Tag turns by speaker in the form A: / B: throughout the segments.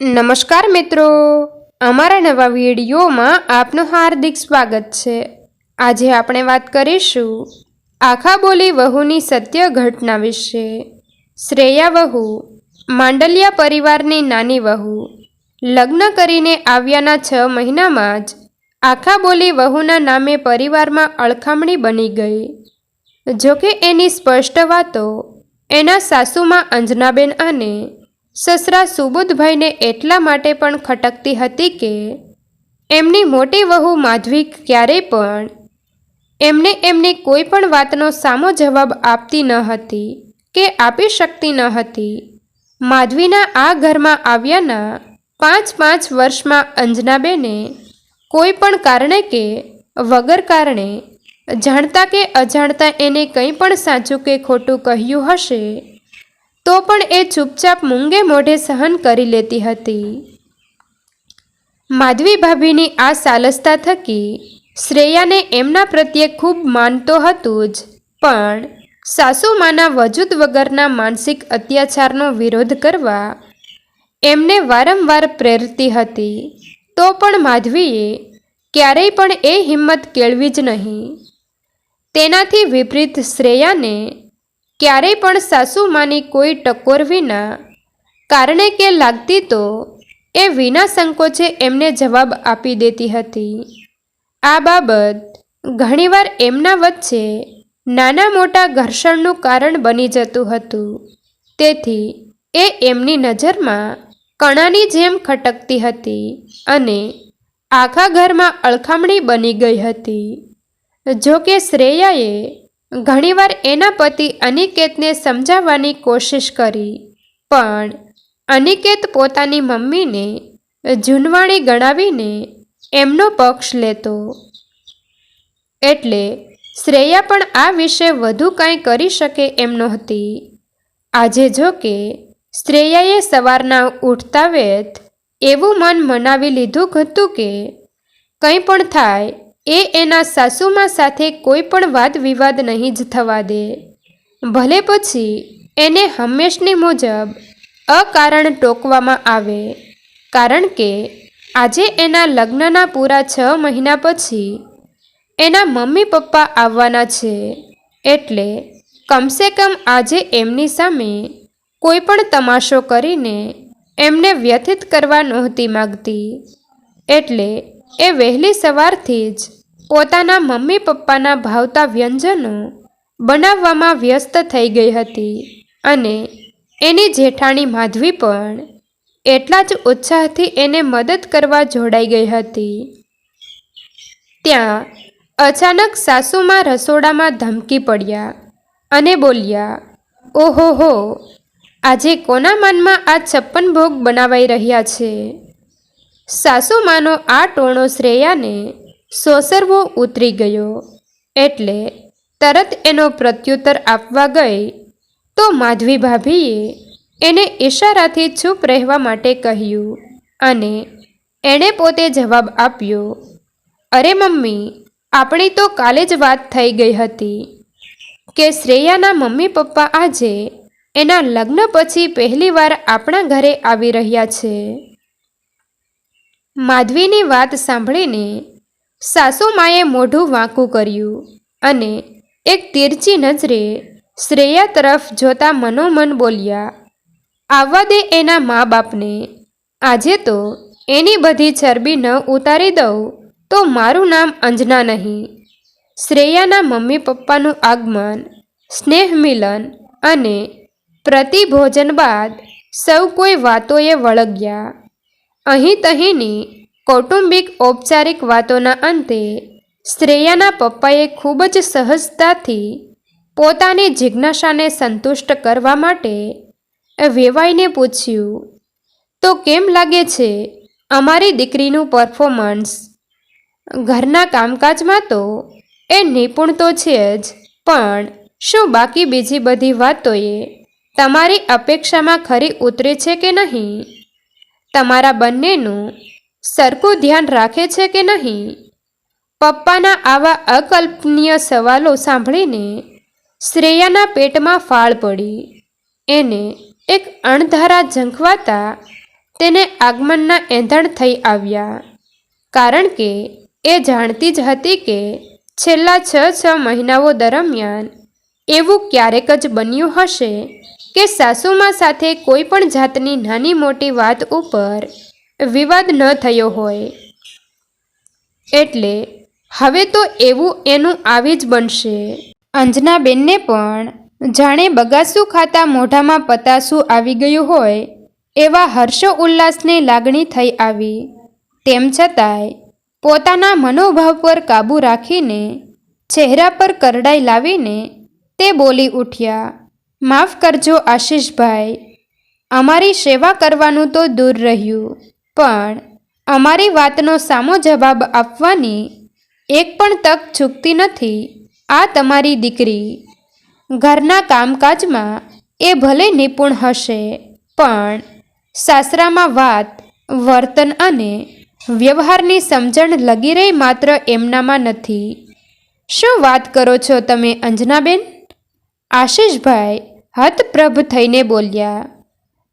A: નમસ્કાર મિત્રો, અમારા નવા વિડીયોમાં આપનું હાર્દિક સ્વાગત છે। આજે આપણે વાત કરીશું આખા બોલી વહુની સત્ય ઘટના વિશે। શ્રેયા વહુ માંડલિયા પરિવારની નાની વહુ લગ્ન કરીને આવ્યાના 6 મહિનામાં જ આખા બોલી વહુના નામે પરિવારમાં અળખામણી બની ગઈ। જોકે એની સ્પષ્ટ વાતો એના સાસુમાં અંજનાબેન અને સસરા સુબોધભાઈને એટલા માટે પણ ખટકતી હતી કે એમની મોટી વહુ માધવી ક્યારેય પણ એમને એમની કોઈ પણ વાતનો સામો જવાબ આપતી ન હતી કે આપી શકતી ન હતી। માધવીના આ ઘરમાં આવ્યાના 5 વર્ષમાં અંજનાબેને કોઈ પણ કારણે કે વગર કારણે જાણતા કે અજાણતા એને કંઈ પણ સાચું કે ખોટું કહ્યું હશે તો પણ એ ચૂપચાપ મૂંગે મોઢે સહન કરી લેતી હતી। માધવી ભાભીની આ સાલસતા થકી શ્રેયાને એમના પ્રત્યે ખૂબ માન તો હતું જ, પણ સાસુમાના વજૂદ વગરના માનસિક અત્યાચારનો વિરોધ કરવા એમને વારંવાર પ્રેરતી હતી। તો પણ માધવીએ ક્યારેય પણ એ હિંમત કેળવી જ નહીં। તેનાથી વિપરીત શ્રેયાને ક્યારેય પણ સાસુમાની કોઈ ટકોર વિના કારણે કે લાગતી તો એ વિના સંકોચે એમને જવાબ આપી દેતી હતી। આ બાબત ઘણીવાર એમના વચ્ચે નાના મોટા ઘર્ષણનું કારણ બની જતું હતું। તેથી એ એમની નજરમાં કણાની જેમ ખટકતી હતી અને આખા ઘરમાં અળખામણી બની ગઈ હતી। જો કે શ્રેયાએ ઘણીવાર એના પતિ અનિકેતને સમજાવવાની કોશિશ કરી, પણ અનિકેત પોતાની મમ્મીને જૂનવાણી ગણાવીને એમનો પક્ષ લેતો, એટલે શ્રેયા પણ આ વિશે વધુ કાંઈ કરી શકે એમ નહોતી। આજે જો કે શ્રેયાએ સવારના ઉઠતા વેત એવું મન મનાવી લીધું હતું કે કંઈ પણ થાય એ એના સાસુમા સાથે કોઈ પણ વાદ વિવાદ નહીં જ થવા દે, ભલે પછી એને હંમેશની મુજબ અકારણ ટોકવામાં આવે। કારણ કે આજે એના લગ્નના પૂરા 6 મહિના પછી એના મમ્મી પપ્પા આવવાના છે, એટલે કમસે કમ આજે એમની સામે કોઈ પણ તમાશો કરીને એમને વ્યથિત કરવા નહોતી માગતી। એટલે એ વહેલી સવારથી જ પોતાના મમ્મી પપ્પાના ભાવતા વ્યંજનો બનાવવામાં વ્યસ્ત થઈ ગઈ હતી અને એની જેઠાણી માધવી પણ એટલા જ ઉત્સાહથી એને મદદ કરવા જોડાઈ ગઈ હતી। ત્યાં અચાનક સાસુમાં રસોડામાં ધમકી પડ્યા અને બોલ્યા, "ઓહો હો, આજે કોના મનમાં આ 56 ભોગ બનાવાઈ રહ્યા છે?" સાસુમાનો આ ટોણો શ્રેયાને સોસરવો ઉતરી ગયો, એટલે તરત એનો પ્રત્યુત્તર આપવા ગઈ તો માધવી ભાભીએ એને ઈશારાથી ચૂપ રહેવા માટે કહ્યું અને એણે પોતે જવાબ આપ્યો, "અરે મમ્મી, આપણી તો કાલે જ વાત થઈ ગઈ હતી કે શ્રેયાના મમ્મી પપ્પા આજે એના લગ્ન પછી પહેલીવાર આપણા ઘરે આવી રહ્યા છે." માધવીની વાત સાંભળીને સાસુમાએ મોઢું વાંકું કર્યું અને એક તીરચી નજરે શ્રેયા તરફ જોતા મનોમન બોલ્યા, "આવવા દે એના મા બાપને, આજે તો એની બધી ચરબી ન ઉતારી દઉં તો મારું નામ અંજના નહીં." શ્રેયાના મમ્મી પપ્પાનું આગમન, સ્નેહ મિલન અને પ્રતિભોજન બાદ સૌ કોઈ વાતોએ વળગ્યા। અહીં તહીંની કૌટુંબિક ઔપચારિક વાતોના અંતે શ્રેયાના પપ્પાએ ખૂબ જ સહજતાથી પોતાની જિજ્ઞાસાને સંતુષ્ટ કરવા માટે વેવાઈને પૂછ્યું, "તો કેમ લાગે છે અમારી દીકરીનું પરફોર્મન્સ? ઘરના કામકાજમાં તો એ નિપુણ તો છે જ, પણ શું બાકી બીજી બધી વાતોએ તમારી અપેક્ષામાં ખરી ઉતરે છે કે નહીં? તમારા બંનેનું સરખું ધ્યાન રાખે છે કે નહીં?" પપ્પાના આવા અકલ્પનીય સવાલો સાંભળીને શ્રેયાના પેટમાં ફાળ પડી। એને એક અણધારા ઝંખવાતા તેને આગમનના એંધણ થઈ આવ્યા, કારણ કે એ જાણતી જ હતી કે છેલ્લા 6 મહિનાઓ દરમિયાન એવું ક્યારેક જ બન્યું હશે કે સાસુમા સાથે કોઈ પણ જાતની નાની મોટી વાત ઉપર વિવાદ ન થયો હોય. એટલે હવે તો એવું એનું આવી જ બનશે. અંજનાબેનને પણ જાણે બગાસું ખાતા મોઢામાં પતાસું આવી ગયું હોય એવા હર્ષો ઉલ્લાસની લાગણી થઈ આવી. તેમ છતાંય પોતાના મનોભાવ પર કાબૂ રાખીને ચહેરા પર કરડાઈ લાવીને તે બોલી ઉઠ્યા, માફ કરજો આશીષભાઈ, અમારી સેવા કરવાનું તો દૂર રહ્યું, પણ અમારી વાતનો સામો જવાબ આપવાની એક પણ તક ચૂકતી નથી આ તમારી દીકરી. ઘરના કામકાજમાં એ ભલે નિપુણ હશે, પણ સાસરામાં વાત, વર્તન અને વ્યવહારની સમજણ લગી રહી માત્ર એમનામાં નથી. શું વાત કરો છો તમે અંજનાબેન? આશીષભાઈ હતપ્રભ થઈને બોલ્યા,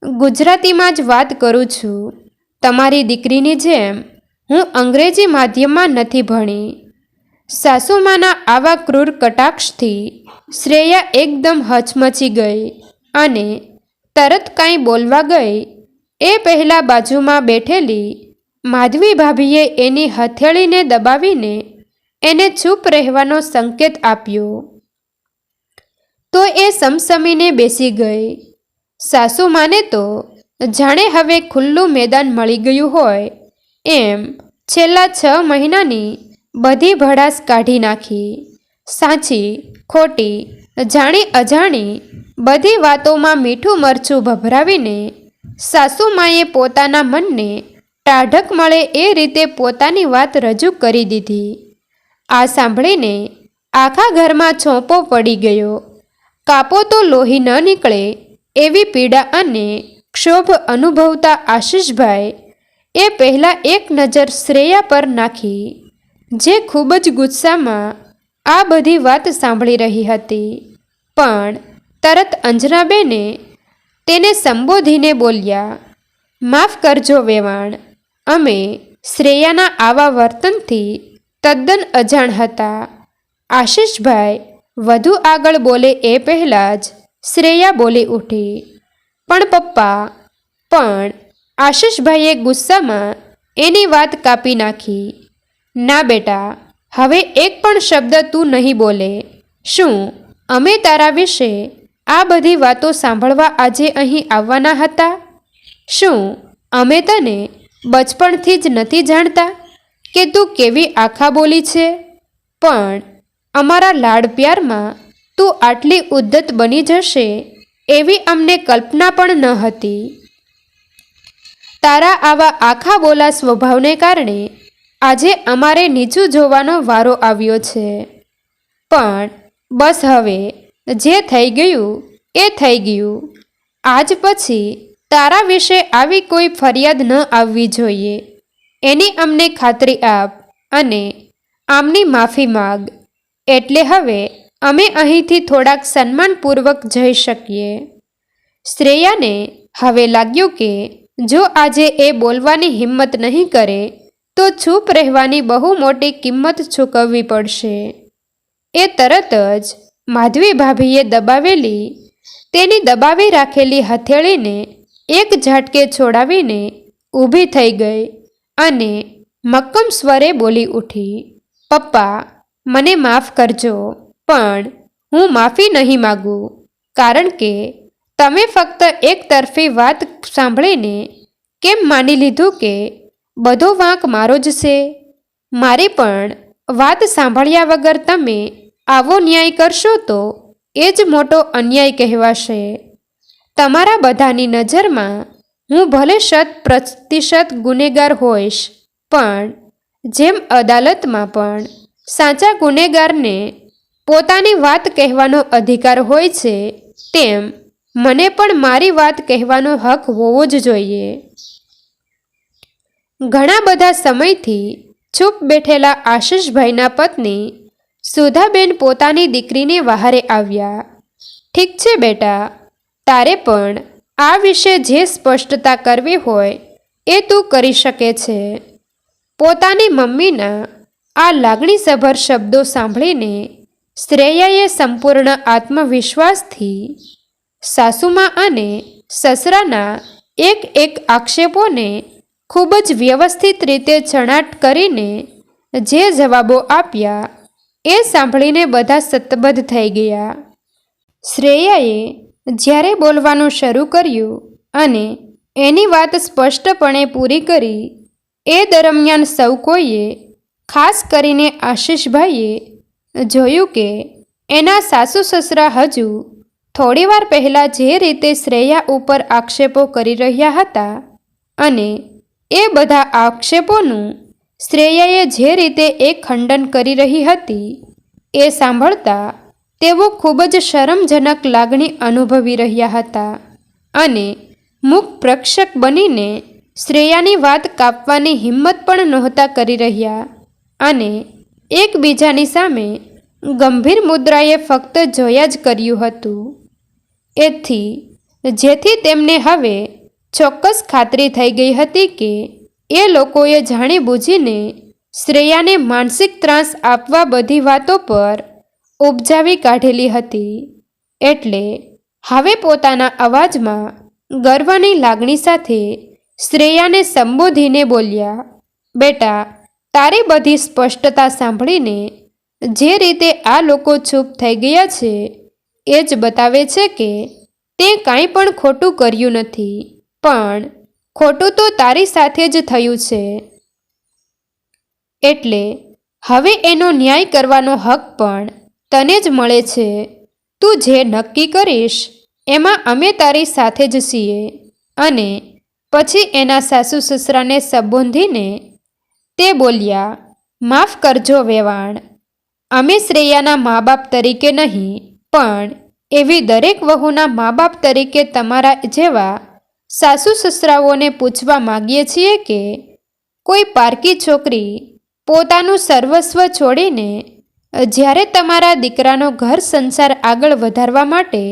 A: ગુજરાતીમાં જ વાત કરું છું. તમારી દીકરીની જેમ હું અંગ્રેજી માધ્યમમાં નથી ભણી. સાસુમાના આવા ક્રૂર કટાક્ષથી શ્રેયા એકદમ હચમચી ગઈ અને તરત કાંઈ બોલવા ગઈ એ પહેલાં બાજુમાં બેઠેલી માધવી ભાભીએ એની હથેળીને દબાવીને એને ચૂપ રહેવાનો સંકેત આપ્યો. તો એ સમસમીને બેસી ગઈ. સાસુમાને તો જાણે હવે ખુલ્લું મેદાન મળી ગયું હોય એમ છેલ્લા 6 મહિનાની બધી ભડાસ કાઢી નાખી. સાચી ખોટી જાણી અજાણી બધી વાતોમાં મીઠું મરચું ભભરાવીને સાસુમાએ પોતાના મનને ટાઢક મળે એ રીતે પોતાની વાત રજૂ કરી દીધી. આ સાંભળીને આખા ઘરમાં ચોંપો પડી ગયો. કાપો તો લોહી ન નીકળે એવી પીડા અને ક્ષોભ અનુભવતા આશીષભાઈ એ પહેલાં એક નજર શ્રેયા પર નાખી, જે ખૂબ જ ગુસ્સામાં આ બધી વાત સાંભળી રહી હતી. પણ તરત અંજનાબેને તેને સંબોધીને બોલ્યા, માફ કરજો વેવાણ, અમે શ્રેયાના આવા વર્તનથી તદ્દન અજાણ હતા. આશીષભાઈ વધુ આગળ બોલે એ પહેલાં જ શ્રેયા બોલી ઉઠી, પણ પપ્પા, પણ આશીષભાઈએ ગુસ્સામાં એની વાત કાપી નાખી. ના બેટા, હવે એક પણ શબ્દ તું નહીં બોલે. શું અમે તારા વિશે આ બધી વાતો સાંભળવા આજે અહીં આવવાના હતા? શું અમે તને બચપણથી જ નથી જાણતા કે તું કેવી આખા બોલી છે? પણ અમારા લાડ પ્યારમાં તું આટલી ઉદ્ધત બની જશે એવી અમને કલ્પના પણ ન હતી. તારા આવા આખા બોલા સ્વભાવને કારણે આજે અમારે નીચું જોવાનો વારો આવ્યો છે. પણ બસ હવે જે થઈ ગયું એ થઈ ગયું. આજ પછી તારા વિશે આવી કોઈ ફરિયાદ ન આવવી જોઈએ એની અમને ખાતરી આપ અને આમની માફી માગ, એટલે હવે અમે અહીંથી થોડાક સન્માનપૂર્વક જઈ શકીએ. શ્રેયાને હવે લાગ્યું કે જો આજે એ બોલવાની હિંમત નહીં કરે તો ચૂપ રહેવાની બહુ મોટી કિંમત ચૂકવવી પડશે. એ તરત જ માધવી ભાભીએ તેની દબાવી રાખેલી હથેળીને એક ઝાટકે છોડાવીને ઊભી થઈ ગઈ અને મક્કમ સ્વરે બોલી ઉઠી, પપ્પા, મને માફ કરજો, પણ હું માફી નહીં માગું, કારણ કે તમે ફક્ત એક તરફી વાત સાંભળીને કેમ માની લીધું કે બધો વાંક મારો જ છે? મારી પણ વાત સાંભળ્યા વગર તમે આવો ન્યાય કરશો તો એ જ મોટો અન્યાય કહેવાશે. તમારા બધાની નજરમાં હું ભલે 100% ગુનેગાર હોઈશ, પણ જેમ અદાલતમાં પણ સાચા ગુનેગારને પોતાની વાત કહેવાનો અધિકાર હોય છે, તેમ મને પણ મારી વાત કહેવાનો હક હોવો જ જોઈએ. ઘણા બધા સમયથી ચૂપ બેઠેલા આશીષભાઈના પત્ની સુધાબેન પોતાની દીકરીને વહારે આવ્યા. ઠીક છે બેટા, તારે પણ આ વિશે જે સ્પષ્ટતા કરવી હોય એ તું કરી શકે છે. પોતાની મમ્મીના આ લાગણીસભર શબ્દો સાંભળીને શ્રેયાએ સંપૂર્ણ આત્મવિશ્વાસથી સાસુમા અને સસરાના એક એક આક્ષેપોને ખૂબ જ વ્યવસ્થિત રીતે ચણાટ કરીને જે જવાબો આપ્યા એ સાંભળીને બધા સતબદ્ધ થઈ ગયા. શ્રેયાએ જ્યારે બોલવાનું શરૂ કર્યું અને એની વાત સ્પષ્ટપણે પૂરી કરી એ દરમિયાન સૌ કોઈએ, ખાસ કરીને આશીષભાઈએ જોયું કે એના સાસુ સસરા હજુ થોડીવાર પહેલાં જે રીતે શ્રેયા ઉપર આક્ષેપો કરી રહ્યા હતા અને એ બધા આક્ષેપોનું શ્રેયાએ જે રીતે એ ખંડન કરી રહી હતી એ સાંભળતા તેઓ ખૂબ જ શરમજનક લાગણી અનુભવી રહ્યા હતા અને મુખ પ્રક્ષક બનીને શ્રેયાની વાત કાપવાની હિંમત પણ નહોતા કરી રહ્યા અને એકબીજાની સામે ગંભીર મુદ્રાએ ફક્ત જોયા જ કર્યું હતું. જેથી તેમને હવે ચોક્કસ ખાતરી થઈ ગઈ હતી કે એ લોકોએ જાણીબૂજીને શ્રેયાને માનસિક ત્રાસ આપવા બધી વાતો પર ઉપજાવી કાઢેલી હતી. એટલે હવે પોતાના અવાજમાં ગર્વની લાગણી સાથે શ્રેયાને સંબોધીને બોલ્યા, બેટા, તારી બધી સ્પષ્ટતા સાંભળીને જે રીતે આ લોકો ચૂપ થઈ ગયા છે એ જ બતાવે છે કે તે કાંઈ પણ ખોટું કર્યું નથી, પણ ખોટું તો તારી સાથે જ થયું છે. એટલે હવે એનો ન્યાય કરવાનો હક પણ તને જ મળે છે. તું જે નક્કી કરીશ એમાં અમે તારી સાથે જ છીએ. અને પછી એના સાસુ સસરાને સંબોધીને તે બોલ્યા, માફ કરજો વેવાણ, અમે શ્રેયાના મા બાપ તરીકે નહીં પણ એવી દરેક વહુના મા બાપ તરીકે તમારા જેવા સાસુ સસરાઓને પૂછવા માગીએ છીએ કે કોઈ પારકી છોકરી પોતાનું સર્વસ્વ છોડીને જ્યારે તમારા દીકરાનો ઘર સંસાર આગળ વધારવા માટે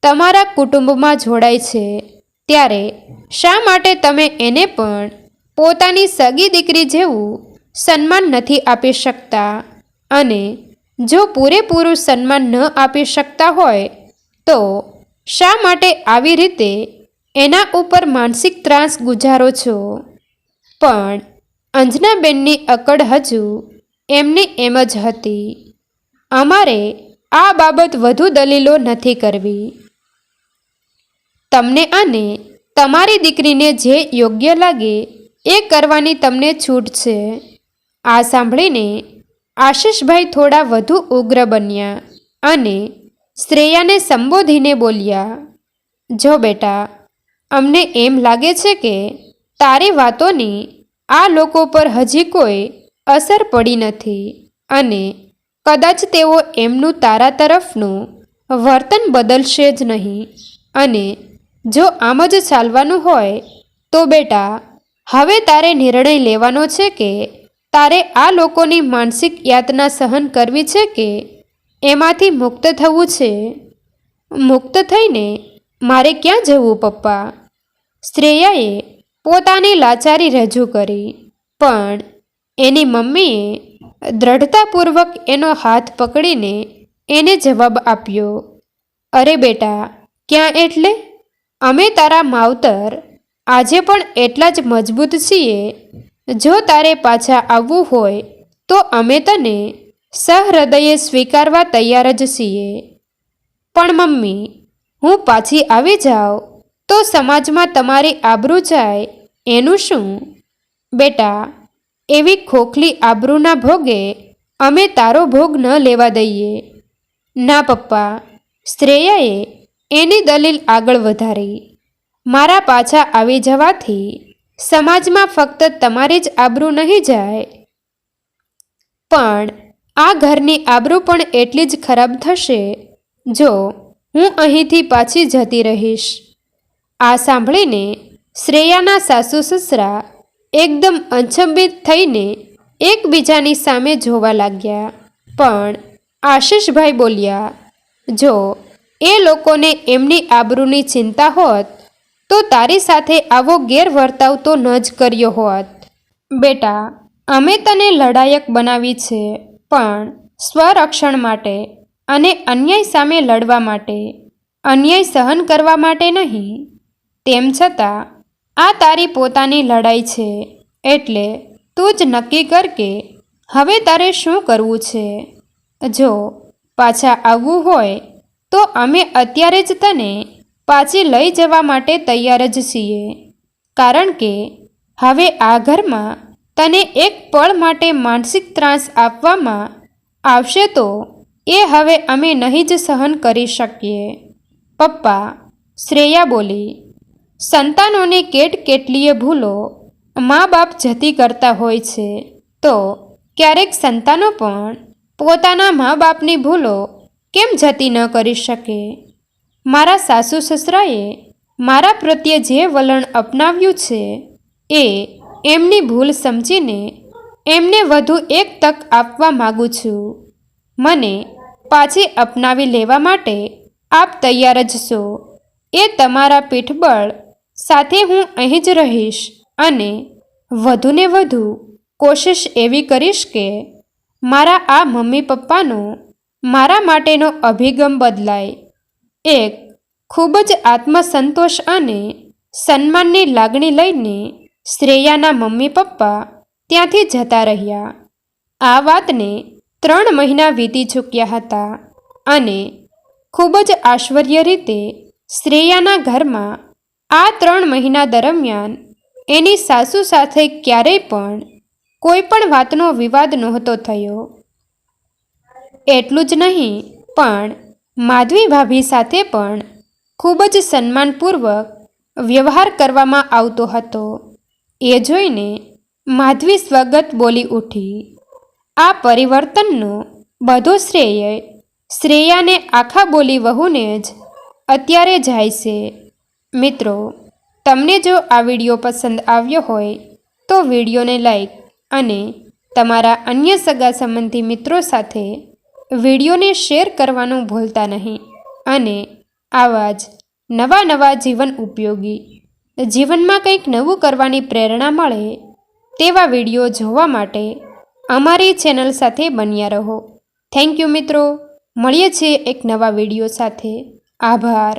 A: તમારા કુટુંબમાં જોડાય છે ત્યારે શા માટે તમે એને પણ પોતાની સગી દીકરી જેવું સન્માન નથી આપી શકતા? અને જો પૂરેપૂરું સન્માન ન આપી શકતા હોય તો શા માટે આવી રીતે એના ઉપર માનસિક ત્રાસ ગુજારો છો? પણ અંજનાબેનની અકડ હજુ એમની એમ જ હતી. અમારે આ બાબત વધુ દલીલો નથી કરવી. તમને અને તમારી દીકરીને જે યોગ્ય લાગે એ કરવાની તમને છૂટ છે. આ સાંભળીને આશીષભાઈ થોડા વધુ ઉગ્ર બન્યા અને શ્રેયાને સંબોધીને બોલ્યા, જો બેટા, અમને એમ લાગે છે કે તારી વાતોની આ લોકો પર હજી કોઈ અસર પડી નથી અને કદાચ તેઓ એમનું તારા તરફનું વર્તન બદલશે જ નહીં. અને જો આમ જ ચાલવાનું હોય તો બેટા, હવે તારે નિર્ણય લેવાનો છે કે તારે આ લોકોની માનસિક યાતના સહન કરવી છે કે એમાંથી મુક્ત થવું છે. મુક્ત થઈને મારે ક્યાં જવું પપ્પા? શ્રેયાએ પોતાની લાચારી રજૂ કરી, પણ એની મમ્મીએ દ્રઢતાપૂર્વક એનો હાથ પકડીને એને જવાબ આપ્યો, અરે બેટા, ક્યાં એટલે? અમે તારા માવતર આજે પણ એટલા જ મજબૂત છીએ. જો તારે પાછા આવવું હોય તો અમે તને સહૃદયે સ્વીકારવા તૈયાર જ છીએ. પણ મમ્મી, હું પાછી આવી જાઉં તો સમાજમાં તમારી આબરૂ જાય એનું શું? બેટા, એવી ખોખલી આબરૂના ભોગે અમે તારો ભોગ ન લેવા દઈએ. ના પપ્પા, શ્રેયાએ એની દલીલ આગળ વધારી, મારા પાછા આવી જવાથી સમાજમાં ફક્ત તમારી જ આબરૂ નહીં જાય, પણ આ ઘરની આબરૂ પણ એટલી જ ખરાબ થશે જો હું અહીંથી પાછી જતી રહીશ. આ સાંભળીને શ્રેયાના સાસુ સસરા એકદમ અચંબિત થઈને એકબીજાની સામે જોવા લાગ્યા. પણ આશીષભાઈ બોલ્યા, જો એ લોકોને એમની આબરૂની ચિંતા હોત તો તારી સાથે આવો ગેરવર્તાવ તો ન જ કર્યો હોત. બેટા, અમે તને લડાયક બનાવી છે, પણ સ્વરક્ષણ માટે અને અન્યાય સામે લડવા માટે, અન્યાય સહન કરવા માટે નહીં. તેમ છતાં આ તારી પોતાની લડાઈ છે, એટલે તું જ નક્કી કર કે હવે તારે શું કરવું છે. જો પાછા આવવું હોય તો અમે અત્યારે જ તને પાછી લઈ જવા માટે તૈયાર જ છીએ, કારણ કે હવે આ ઘરમાં તને એક પળ માટે માનસિક ત્રાસ આપવામાં આવશે તો એ હવે અમે નહીં જ સહન કરી શકીએ. પપ્પા, શ્રેયા બોલી. સંતાનોની કેટલીય ભૂલો મા બાપ જતી કરતા હોય છે, તો ક્યારેક સંતાનો પણ પોતાના મા બાપની ભૂલો કેમ જતી ન કરી શકે? મારા સાસુ સસરાએ મારા પ્રત્યે જે વલણ અપનાવ્યું છે એ એમની ભૂલ સમજીને એમને વધુ એક તક આપવા માગું છું. મને પાછી અપનાવી લેવા માટે આપ તૈયાર જ છો એ તમારા પીઠબળ સાથે હું અહીં જ રહીશ, અને વધુને વધુ કોશિશ એવી કરીશ કે મારા આ મમ્મી પપ્પાનો મારા માટેનો અભિગમ બદલાય. એક ખૂબ જ આત્મસંતોષ અને સન્માનની લાગણી લઈને શ્રેયાના મમ્મી પપ્પા ત્યાંથી જતા રહ્યા. આ વાતને 3 મહિના વીતી ચૂક્યા હતા, અને ખૂબ જ આશ્ચર્ય રીતે શ્રેયાના ઘરમાં આ 3 મહિના દરમિયાન એની સાસુ સાથે ક્યારેય પણ કોઈ પણ વાતનો વિવાદ નહોતો થયો. એટલું જ નહીં, પણ માધવી ભાભી સાથે પણ ખૂબ જ સન્માનપૂર્વક વ્યવહાર કરવામાં આવતો હતો. એ જોઈને માધવી સ્વગત બોલી ઉઠી. આ પરિવર્તનનો બધો શ્રેય શ્રેયાને આખા બોલી વહુને જ અત્યારે જાય છે. મિત્રો, તમને જો આ વિડીયો પસંદ આવ્યો હોય તો વિડીયોને લાઈક અને તમારા અન્ય સગા સંબંધી મિત્રો સાથે વિડીયોને શેર કરવાનું ભૂલતા નહીં. અને આવા જ નવા જીવન ઉપયોગી, જીવનમાં કંઈક નવું કરવાની પ્રેરણા મળે તેવા વિડીયો જોવા માટે અમારી ચેનલ સાથે બન્યા રહો. થેન્ક યુ મિત્રો. મળીએ છીએ એક નવા વિડીયો સાથે. આભાર.